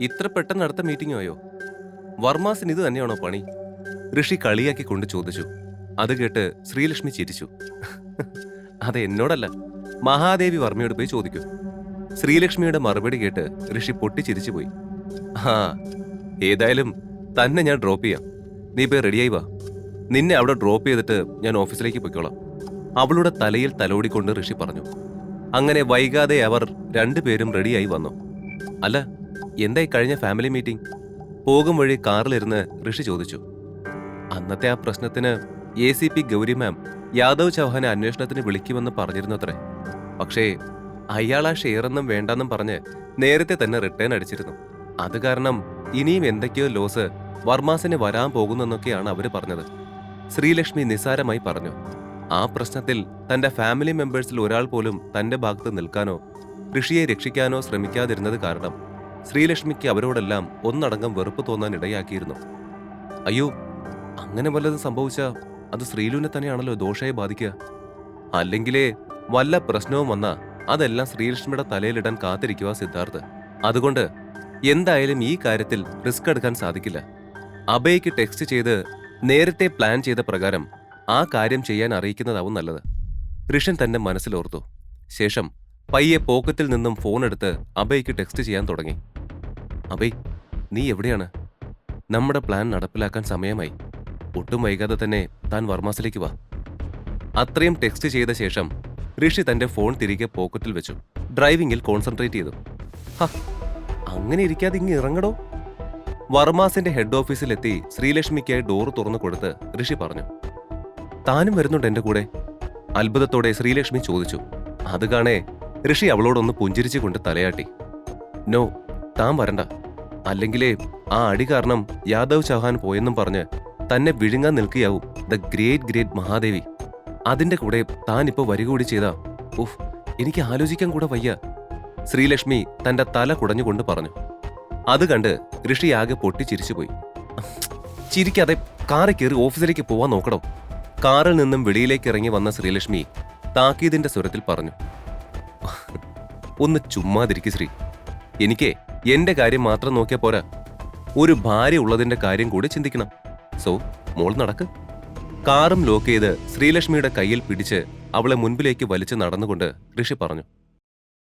ഇത്ര പെട്ടെന്ന് അടുത്ത മീറ്റിംഗ് ആയോ? വർമാസിന് ഇത് തന്നെയാണോ പണി? ഋഷി കളിയാക്കി കൊണ്ട് ചോദിച്ചു. അത് കേട്ട് ശ്രീലക്ഷ്മി ചിരിച്ചു. അത് എന്നോടല്ല, മഹാദേവി വർമ്മയോട് പോയി ചോദിക്കൂ. ശ്രീലക്ഷ്മിയുടെ മറുപടി കേട്ട് ഋഷി പൊട്ടിച്ചിരിച്ചു പോയി. ആ, ഏതായാലും തന്നെ ഞാൻ ഡ്രോപ്പ് ചെയ്യാം. നീ പോയി റെഡിയായി വാ. നിന്നെ അവിടെ ഡ്രോപ്പ് ചെയ്തിട്ട് ഞാൻ ഓഫീസിലേക്ക് പൊയ്ക്കോളാം. അവളുടെ തലയിൽ തലോടിക്കൊണ്ട് ഋഷി പറഞ്ഞു. അങ്ങനെ വൈകാതെ അവർ രണ്ടുപേരും റെഡിയായി വന്നു. അല്ല, എന്തായി കഴിഞ്ഞ ഫാമിലി മീറ്റിംഗ്? പോകും വഴി കാറിലിരുന്ന് ഋഷി ചോദിച്ചു. അന്നത്തെ ആ പ്രശ്നത്തിന് ACP ഗൗരി മാം യാദവ് ചൗഹാനെ അന്വേഷണത്തിന് വിളിക്കുമെന്ന് പറഞ്ഞിരുന്നത്രേ. പക്ഷേ അയാൾ ആ ഷെയറൊന്നും വേണ്ടെന്നും പറഞ്ഞ് നേരത്തെ തന്നെ റിട്ടേൺ അടിച്ചിരുന്നു. അത് കാരണം ഇനിയും എന്തൊക്കെയോ ലോസ് വർമാസിന് വരാൻ പോകുന്നെന്നൊക്കെയാണ് അവര് പറഞ്ഞത്. ശ്രീലക്ഷ്മി നിസ്സാരമായി പറഞ്ഞു. ആ പ്രശ്നത്തിൽ തന്റെ ഫാമിലി മെമ്പേഴ്സിൽ ഒരാൾ പോലും തന്റെ ഭാഗത്ത് നിൽക്കാനോ ഋഷിയെ രക്ഷിക്കാനോ ശ്രമിക്കാതിരുന്നത് കാരണം ശ്രീലക്ഷ്മിക്ക് അവരോടെല്ലാം ഒന്നടങ്കം വെറുപ്പ് തോന്നാൻ ഇടയാക്കിയിരുന്നു. അയ്യോ, അങ്ങനെ വല്ലതും സംഭവിച്ചാൽ അത് ശ്രീലുവിനെ തന്നെയാണല്ലോ ദോഷമായി ബാധിക്കുക. അല്ലെങ്കിലേ വല്ല പ്രശ്നവും വന്നാ അതെല്ലാം ശ്രീലക്ഷ്മിയുടെ തലയിലിടാൻ കാത്തിരിക്കുക സിദ്ധാർത്ഥ്. അതുകൊണ്ട് എന്തായാലും ഈ കാര്യത്തിൽ റിസ്ക് എടുക്കാൻ സാധിക്കില്ല. അഭയ്ക്ക് ടെക്സ്റ്റ് ചെയ്ത് നേരത്തെ പ്ലാൻ ചെയ്ത പ്രകാരം ആ കാര്യം ചെയ്യാൻ അറിയിക്കുന്നതാവും നല്ലത്. ഋഷൻ തന്റെ മനസ്സിലോർത്തു. ശേഷം പയ്യെ പോക്കറ്റിൽ നിന്നും ഫോൺ എടുത്ത് അഭയ്ക്ക് ടെക്സ്റ്റ് ചെയ്യാൻ തുടങ്ങി. അഭയ്, നീ എവിടെയാണ്? നമ്മുടെ പ്ലാൻ നടപ്പിലാക്കാൻ സമയമായി. ഒട്ടും വൈകാതെ തന്നെ താൻ വർമാസിലേക്ക് വാ. അത്രയും ടെക്സ്റ്റ് ചെയ്ത ശേഷം ഋഷി തന്റെ ഫോൺ തിരികെ പോക്കറ്റിൽ വെച്ചു. ഡ്രൈവിംഗിൽ കോൺസെൻട്രേറ്റ് ചെയ്തു. അങ്ങനെ ഇരിക്കാതെ ഇങ്ങ് ഇറങ്ങടോ. വർമാസിന്റെ ഹെഡ് ഓഫീസിലെത്തി ശ്രീലക്ഷ്മിക്കായി ഡോറ് തുറന്നു കൊടുത്ത് ഋഷി പറഞ്ഞു. താനും വരുന്നുണ്ട് എന്റെ കൂടെ? അത്ഭുതത്തോടെ ശ്രീലക്ഷ്മി ചോദിച്ചു. അത് കാണേ ഋഷി അവളോടൊന്ന് പുഞ്ചിരിച്ചുകൊണ്ട് തലയാട്ടി. നോ, താൻ വരണ്ട. അല്ലെങ്കിലേ ആ അടി കാരണം യാദവ് ചൗഹാൻ പോയെന്നും പറഞ്ഞ് തന്നെ വിഴുങ്ങാൻ നിൽക്കുകയാവും ദ ഗ്രേറ്റ് മഹാദേവി. അതിന്റെ കൂടെ താൻ ഇപ്പോ വരിക കൂടി ചെയ്താ ഉഫ്, എനിക്ക് ആലോചിക്കാൻ കൂടെ വയ്യ. ശ്രീലക്ഷ്മി തന്റെ തല കുടഞ്ഞുകൊണ്ട് പറഞ്ഞു. അത് കണ്ട് ഋഷി ആകെ പൊട്ടിച്ചിരിച്ചുപോയി. ചിരിക്കാതെ കാറിൽ കയറി ഓഫീസിലേക്ക് പോവാൻ നോക്കണോ? കാറിൽ നിന്നും വെളിയിലേക്ക് ഇറങ്ങി വന്ന ശ്രീലക്ഷ്മി താക്കീതിന്റെ സ്വരത്തിൽ പറഞ്ഞു. ഒന്ന് ചുമ്മാതിരിക്കു ശ്രീ. എനിക്ക് എന്റെ കാര്യം മാത്രം നോക്കിയാ പോരാ, ഒരു ഭാര്യ ഉള്ളതിന്റെ കാര്യം കൂടി ചിന്തിക്കണം. സോ മോൾ നടക്ക്. കാറും ലോക്ക് ചെയ്ത് ശ്രീലക്ഷ്മിയുടെ കയ്യിൽ പിടിച്ച് അവളെ മുൻപിലേക്ക് വലിച്ചു നടന്നുകൊണ്ട് ഋഷി പറഞ്ഞു.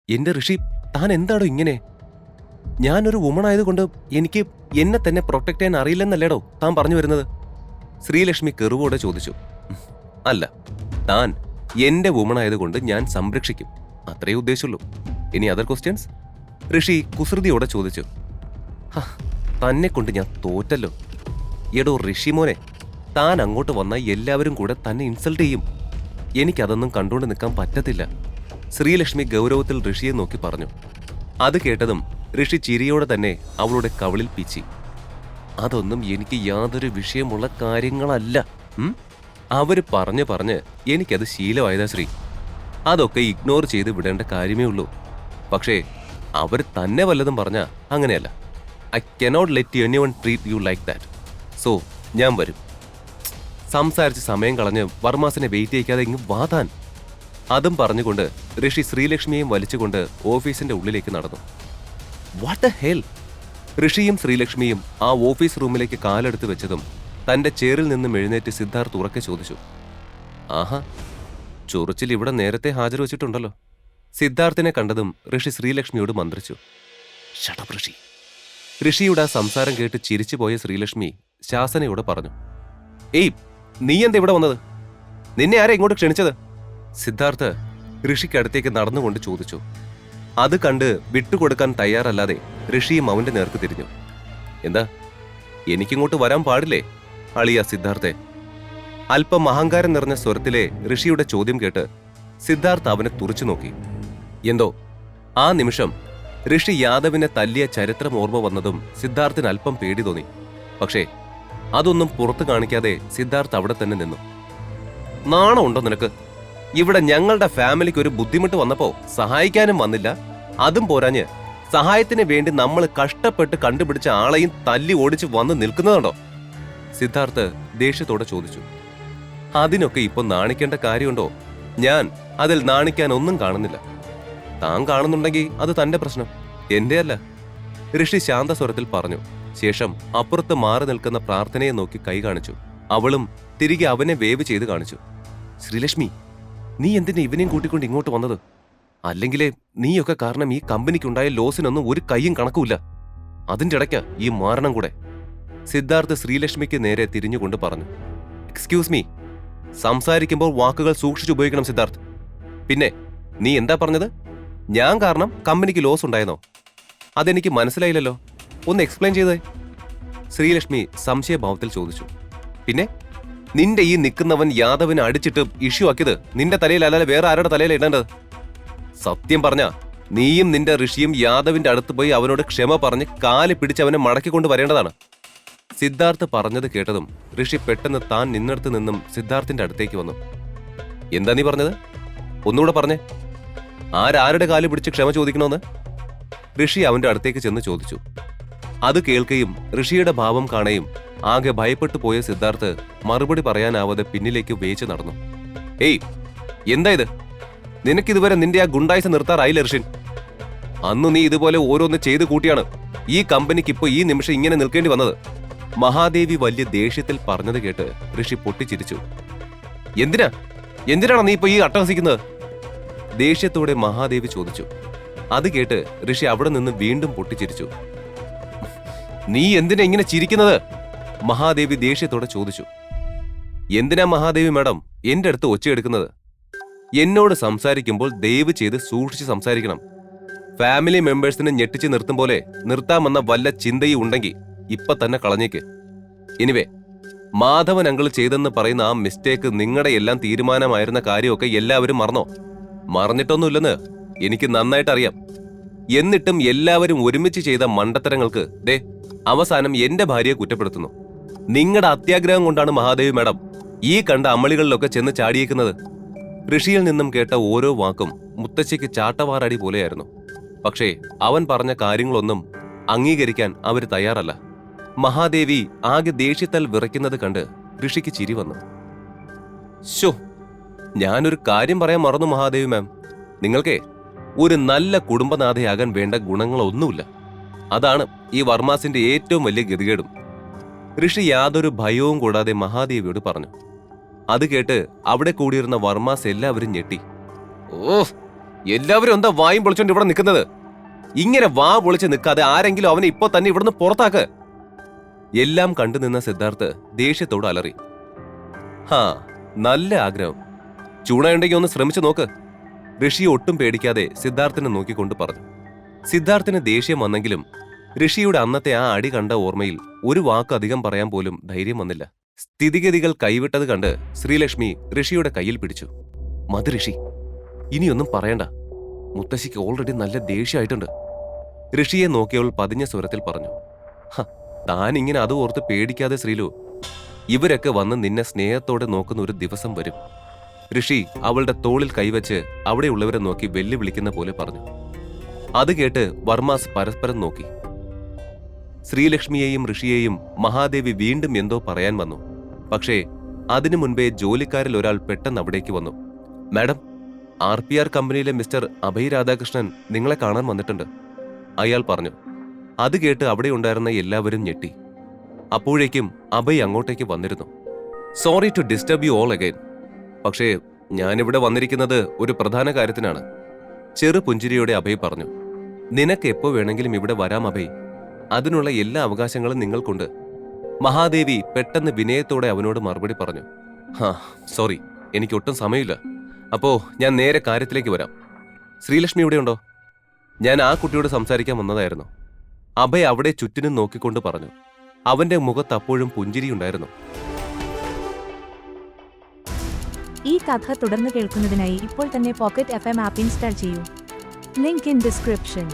എന്റെ ഋഷി, താൻ എന്താടോ ഇങ്ങനെ? ഞാനൊരു വുമൺ ആയതുകൊണ്ട് എനിക്ക് എന്നെ തന്നെ പ്രൊട്ടക്ട് ചെയ്യാൻ അറിയില്ലെന്നല്ലേടോ താൻ പറഞ്ഞു വരുന്നത്? ശ്രീലക്ഷ്മി കെറുവോടെ ചോദിച്ചു. അല്ല, താൻ എന്റെ വുമൺ ആയതുകൊണ്ട് ഞാൻ സംരക്ഷിക്കും, അത്രയേ ഉദ്ദേശുള്ളൂ. ഇനി അതർ ക്വസ്റ്റ്യൻസ്? ഋഷി കുസൃതിയോടെ ചോദിച്ചു. തന്നെ കൊണ്ട് ഞാൻ തോറ്റല്ലോ. എടോ ഋഷിമോനെ, താൻ അങ്ങോട്ട് വന്നാൽ എല്ലാവരും കൂടെ തന്നെ ഇൻസൾട്ട് ചെയ്യും. എനിക്കതൊന്നും കണ്ടുകൊണ്ട് നിൽക്കാൻ പറ്റത്തില്ല. ശ്രീലക്ഷ്മി ഗൗരവത്തിൽ ഋഷിയെ നോക്കി പറഞ്ഞു. അത് കേട്ടതും ഋഷി ചിരിയോടെ തന്നെ അവളുടെ കവിളിൽ പീച്ചി. അതൊന്നും എനിക്ക് യാതൊരു വിഷയമുള്ള കാര്യങ്ങളല്ല. അവര് പറഞ്ഞ് എനിക്കത് ശീലമായതാ ശ്രീ. അതൊക്കെ ഇഗ്നോർ ചെയ്ത് വിടേണ്ട കാര്യമേ ഉള്ളൂ. പക്ഷേ അവർ തന്നെ വല്ലതും പറഞ്ഞാ അങ്ങനെയല്ല. I cannot let anyone treat you like that. So ഞാൻ വരും. സംസാരിച്ച് സമയം കളഞ്ഞ് വർമാസിനെ വെയിറ്റ് ചെയ്യിക്കാതെ ഇങ്ങ് വാതാൻ. അതും പറഞ്ഞുകൊണ്ട് ഋഷി ശ്രീലക്ഷ്മിയെയും വലിച്ചുകൊണ്ട് ഓഫീസിന്റെ ഉള്ളിലേക്ക് നടന്നു. What the hell? ഋഷിയും ശ്രീലക്ഷ്മിയും ആ ഓഫീസ് റൂമിലേക്ക് കാലെടുത്ത് വെച്ചതും തന്റെ ചെയറിൽ നിന്നും എഴുന്നേറ്റ് സിദ്ധാർത്ഥ് ഉറക്കെ ചോദിച്ചു. ആഹാ, ചൊറിച്ചിൽ ഇവിടെ നേരത്തെ ഹാജർ വെച്ചിട്ടുണ്ടല്ലോ. സിദ്ധാർത്ഥിനെ കണ്ടതും ഋഷി ശ്രീലക്ഷ്മിയോട് മന്ത്രിച്ചു. ഷടപ് ഋഷി. ഋഷിയുടെ ആ സംസാരം കേട്ട് ചിരിച്ചുപോയ ശ്രീലക്ഷ്മി ശാസനയോട് പറഞ്ഞു. ഏയ്, നീ എന്താ ഇവിടെ വന്നത്? നിന്നെ ആരാ ഇങ്ങോട്ട് ക്ഷണിച്ചത്? സിദ്ധാർത്ഥ് ഋഷിക്കടുത്തേക്ക് നടന്നുകൊണ്ട് ചോദിച്ചു. അത് കണ്ട് വിട്ടുകൊടുക്കാൻ തയ്യാറല്ലാതെ ഋഷിയും അവന്റെ നേർക്ക് തിരിഞ്ഞു. എന്താ, എനിക്കിങ്ങോട്ട് വരാൻ പാടില്ലേ അളിയ സിദ്ധാർത്ഥെ? അല്പം അഹങ്കാരം നിറഞ്ഞ സ്വരത്തിലെ ഋഷിയുടെ ചോദ്യം കേട്ട് സിദ്ധാർത്ഥ് അവനെ തുറച്ചു നോക്കി. എന്തോ ആ നിമിഷം ഋഷി യാദവിനെ തല്ലിയ ചരിത്രം ഓർമ്മ വന്നതും സിദ്ധാർത്ഥിന് അല്പം പേടി തോന്നി. പക്ഷേ അതൊന്നും പുറത്തു കാണിക്കാതെ സിദ്ധാർത്ഥ് അവിടെ തന്നെ നിന്നു. നാണമുണ്ടോ നിനക്ക്? ഇവിടെ ഞങ്ങളുടെ ഫാമിലിക്ക് ഒരു ബുദ്ധിമുട്ട് വന്നപ്പോ സഹായിക്കാനും വന്നില്ല. അതും പോരാഞ്ഞ് സഹായത്തിന് വേണ്ടി നമ്മൾ കഷ്ടപ്പെട്ട് കണ്ടുപിടിച്ച ആളെയും തല്ലി ഓടിച്ച് വന്ന് നിൽക്കുന്നതുണ്ടോ? സിദ്ധാർത്ഥ് ദേഷ്യത്തോടെ ചോദിച്ചു. അതിനൊക്കെ ഇപ്പൊ നാണിക്കേണ്ട കാര്യമുണ്ടോ? ഞാൻ അതിൽ നാണിക്കാൻ ഒന്നും കാണുന്നില്ല. താൻ കാണുന്നുണ്ടെങ്കിൽ അത് തന്റെ പ്രശ്നം, എന്റെ അല്ല. ഋഷി ശാന്തസ്വരത്തിൽ പറഞ്ഞു. ശേഷം അപ്പുറത്ത് മാറി നിൽക്കുന്ന പ്രാർത്ഥനയെ നോക്കി കൈ കാണിച്ചു. അവളും തിരികെ അവനെ വേവ് ചെയ്ത് കാണിച്ചു. ശ്രീലക്ഷ്മി, നീ എന്തിനാ ഇവനെയും കൂട്ടിക്കൊണ്ട് ഇങ്ങോട്ട് വന്നത്? അല്ലെങ്കിലേ നീയൊക്കെ കാരണം ഈ കമ്പനിക്കുണ്ടായ ലോസിനൊന്നും ഒരു കൈയും കണക്കുമില്ല. അതിന്റെ ഇടയ്ക്ക് ഈ മാരണം കൂടെ. സിദ്ധാർത്ഥ് ശ്രീലക്ഷ്മിക്ക് നേരെ തിരിഞ്ഞുകൊണ്ട് പറഞ്ഞു. എക്സ്ക്യൂസ് മീ, സംസാരിക്കുമ്പോൾ വാക്കുകൾ സൂക്ഷിച്ചുപയോഗിക്കണം സിദ്ധാർത്ഥ്. പിന്നെ നീ എന്താ പറഞ്ഞത്? ഞാൻ കാരണം കമ്പനിക്ക് ലോസ് ഉണ്ടായെന്നോ? അതെനിക്ക് മനസ്സിലായില്ലല്ലോ, ഒന്ന് എക്സ്പ്ലെയിൻ ചെയ്തേ. ശ്രീലക്ഷ്മി സംശയഭാവത്തിൽ ചോദിച്ചു. പിന്നെ നിന്റെ ഈ നിൽക്കുന്നവൻ യാദവിനെ അടിച്ചിട്ട് ഇഷ്യൂ ആക്കിയത് നിന്റെ തലയിലല്ലാതെ വേറെ ആരുടെ തലയിൽ ഇടേണ്ടത്? സത്യം പറഞ്ഞ നീയും നിന്റെ ഋഷിയും യാദവിന്റെ അടുത്ത് പോയി അവനോട് ക്ഷമ പറഞ്ഞ് കാല് പിടിച്ചവനെ മടക്കിക്കൊണ്ട് വരേണ്ടതാണ്. സിദ്ധാർത്ഥ് പറഞ്ഞത് കേട്ടതും ഋഷി പെട്ടെന്ന് താൻ നിന്നിടത്ത് നിന്നും സിദ്ധാർത്ഥിന്റെ അടുത്തേക്ക് വന്നു. എന്താ നീ പറഞ്ഞത്? ഒന്നുകൂടെ പറഞ്ഞേ. ആരാരുടെ കാല് പിടിച്ച് ക്ഷമ ചോദിക്കണമെന്ന് ഋഷി അവന്റെ അടുത്തേക്ക് ചെന്ന് ചോദിച്ചു. അത് കേൾക്കുകയും ഋഷിയുടെ ഭാവം കാണുകയും ആകെ ഭയപ്പെട്ടു പോയ സിദ്ധാർത്ഥ് മറുപടി പറയാനാവാതെ പിന്നിലേക്ക് വേച്ച് നടന്നു. ഏയ്, എന്താ ഇത്? നിനക്കിതുവരെ നിന്റെ ആ ഗുണ്ടായിസ് നിർത്താറായില്ല ഋഷിൻ. അന്നു നീ ഇതുപോലെ ഓരോന്ന് ചെയ്തു കൂട്ടിയാണ് ഈ കമ്പനിക്ക് ഇപ്പൊ ഈ നിമിഷം ഇങ്ങനെ നിൽക്കേണ്ടി വന്നത്. മഹാദേവി വലിയ ദേഷ്യത്തിൽ പറഞ്ഞത് കേട്ട് ഋഷി പൊട്ടിച്ചിരിച്ചു. എന്തിനാണ് നീ ഇപ്പൊ ഈ അട്ടഹസിക്കുന്നത്? ദേഷ്യത്തോടെ മഹാദേവി ചോദിച്ചു. അത് കേട്ട് ഋഷി അവിടെ നിന്ന് വീണ്ടും പൊട്ടിച്ചിരിച്ചു. നീ എന്തിനാ ഇങ്ങനെ ചിരിക്കുന്നത്? മഹാദേവി ദേഷ്യത്തോടെ ചോദിച്ചു. എന്തിനാ മഹാദേവി മാഡം എന്റെ അടുത്ത് ഒച്ചയെടുക്കുന്നത്? എന്നോട് സംസാരിക്കുമ്പോൾ ദയവ് ചെയ്ത് സൂക്ഷിച്ച് സംസാരിക്കണം. ഫാമിലി മെമ്പേഴ്സിനെ ഞെട്ടിച്ച് നിർത്തും പോലെ നിർത്താമെന്ന വല്ല ചിന്തയും ഉണ്ടെങ്കിൽ ഇപ്പൊ തന്നെ കളഞ്ഞേക്ക്. എനിവേ, മാധവൻ അങ്കിൾ ചെയ്തെന്ന് പറയുന്ന ആ മിസ്റ്റേക്ക് നിങ്ങളുടെ എല്ലാം തീരുമാനമായിരുന്ന കാര്യമൊക്കെ എല്ലാവരും മറന്നോ? മറന്നിട്ടൊന്നുമില്ലെന്ന് എനിക്ക് നന്നായിട്ട് അറിയാം. എന്നിട്ടും എല്ലാവരും ഒരുമിച്ച് ചെയ്ത മണ്ടത്തരങ്ങൾക്ക് ദേ അവസാനം എന്റെ ഭാര്യയെ കുറ്റപ്പെടുത്തുന്നു. നിങ്ങളുടെ അത്യാഗ്രഹം കൊണ്ടാണ് മഹാദേവി മാഡം ഈ കണ്ട അമളികളിലൊക്കെ ചെന്ന് ചാടിയേക്കുന്നത്. ഋഷിയിൽ നിന്നും കേട്ട ഓരോ വാക്കും മുത്തശ്ശിക്ക് ചാട്ടവാറടി പോലെയായിരുന്നു. പക്ഷേ അവൻ പറഞ്ഞ കാര്യങ്ങളൊന്നും അംഗീകരിക്കാൻ അവർ തയ്യാറല്ല. മഹാദേവി ആകെ ദേഷ്യത്താൽ വിറയ്ക്കുന്നത് കണ്ട് ഋഷിക്ക് ചിരി വന്നു. ശോ, ഞാനൊരു കാര്യം പറയാൻ മറന്നു മഹാദേവി മാം. നിങ്ങൾക്കേ ഒരു നല്ല കുടുംബനാഥയാകാൻ വേണ്ട ഗുണങ്ങളൊന്നുമില്ല. അതാണ് ഈ വർമാസിന്റെ ഏറ്റവും വലിയ ഗതികേടും. ഋഷി യാതൊരു ഭയവും കൂടാതെ മഹാദേവിയോട് പറഞ്ഞു. അത് കേട്ട് അവിടെ കൂടിയിരുന്ന വർമാസ് എല്ലാവരും ഞെട്ടി. ഓ, എല്ലാവരും എന്താ വായും പൊളിച്ചോണ്ട് ഇവിടെ നിൽക്കുന്നത്? ഇങ്ങനെ വാ പൊളിച്ച് നിൽക്കാതെ ആരെങ്കിലും അവനെ ഇപ്പൊ തന്നെ ഇവിടുന്ന് പുറത്താക്ക്. എല്ലാം കണ്ടു നിന്ന സിദ്ധാർത്ഥ് ദേഷ്യത്തോട് അലറി. ഹാ, നല്ല ആഗ്രഹം. ചൂണയുണ്ടെങ്കിൽ ഒന്ന് ശ്രമിച്ചു നോക്ക്. ഋഷി ഒട്ടും പേടിക്കാതെ സിദ്ധാർത്ഥിനെ നോക്കിക്കൊണ്ട് പറഞ്ഞു. സിദ്ധാർത്ഥിന് ദേഷ്യം വന്നെങ്കിലും ഋഷിയുടെ അന്നത്തെ ആ അടി കണ്ട ഓർമ്മയിൽ ഒരു വാക്ക് അധികം പറയാൻ പോലും ധൈര്യം വന്നില്ല. സ്ഥിതിഗതികൾ കൈവിട്ടത് കണ്ട് ശ്രീലക്ഷ്മി ഋഷിയുടെ കയ്യിൽ പിടിച്ചു. മതി ഋഷി, ഇനിയൊന്നും പറയണ്ട. മുത്തശ്ശിക്ക് ഓൾറെഡി നല്ല ദേഷ്യമായിട്ടുണ്ട്. ഋഷിയെ നോക്കിയവൾ പതിഞ്ഞ സ്വരത്തിൽ പറഞ്ഞു. താൻ ഇങ്ങനെ അത് ഓർത്ത് പേടിക്കാതെ ശ്രീലു. ഇവരൊക്കെ വന്ന് നിന്നെ സ്നേഹത്തോടെ നോക്കുന്ന ഒരു ദിവസം വരും. ഋഷി അവളുടെ തോളിൽ കൈവച്ച് അവിടെയുള്ളവരെ നോക്കി വെല്ലുവിളിക്കുന്ന പോലെ പറഞ്ഞു. അത് കേട്ട് വർമാസ് പരസ്പരം നോക്കി. ശ്രീലക്ഷ്മിയെയും ഋഷിയെയും മഹാദേവി വീണ്ടും എന്തോ പറയാൻ വന്നു. പക്ഷേ അതിനു മുൻപേ ജോലിക്കാരിൽ ഒരാൾ പെട്ടെന്ന് അവിടേക്ക് വന്നു. മാഡം, RPR കമ്പനിയിലെ മിസ്റ്റർ അഭയ് രാധാകൃഷ്ണൻ നിങ്ങളെ കാണാൻ വന്നിട്ടുണ്ട്, അയാൾ പറഞ്ഞു. അത് കേട്ട് അവിടെ ഉണ്ടായിരുന്ന എല്ലാവരും ഞെട്ടി. അപ്പോഴേക്കും അഭയ് അങ്ങോട്ടേക്ക് വന്നിരുന്നു. Sorry to disturb you all again. പക്ഷേ ഞാനിവിടെ വന്നിരിക്കുന്നത് ഒരു പ്രധാന കാര്യത്തിനാണ്. ചെറു പുഞ്ചിരിയോടെ അഭയ് പറഞ്ഞു. നിനക്ക് എപ്പോ വേണമെങ്കിലും ഇവിടെ വരാം അഭയ്. അതിനുള്ള എല്ലാ അവകാശങ്ങളും നിങ്ങൾക്കുണ്ട്. മഹാദേവി പെട്ടെന്ന് വിനയത്തോടെ അവനോട് മറുപടി പറഞ്ഞു. സോറി, എനിക്ക് ഒട്ടും സമയമില്ല. അപ്പോ ഞാൻ നേരെ കാര്യത്തിലേക്ക് വരാം. ശ്രീലക്ഷ്മി ഇവിടെയുണ്ടോ? ഞാൻ ആ കുട്ടിയോട് സംസാരിക്കാൻ വന്നതായിരുന്നു. അഭയ് അവിടെ ചുറ്റിനും നോക്കിക്കൊണ്ട് പറഞ്ഞു. അവന്റെ മുഖത്ത് അപ്പോഴും പുഞ്ചിരിയുണ്ടായിരുന്നു. ഈ കഥ തുടർന്ന് കേൾക്കുന്നതിനായി ഇപ്പോൾ തന്നെ പോക്കറ്റ് FM ആപ്പ് ഇൻസ്റ്റാൾ ചെയ്യൂ. Link in description.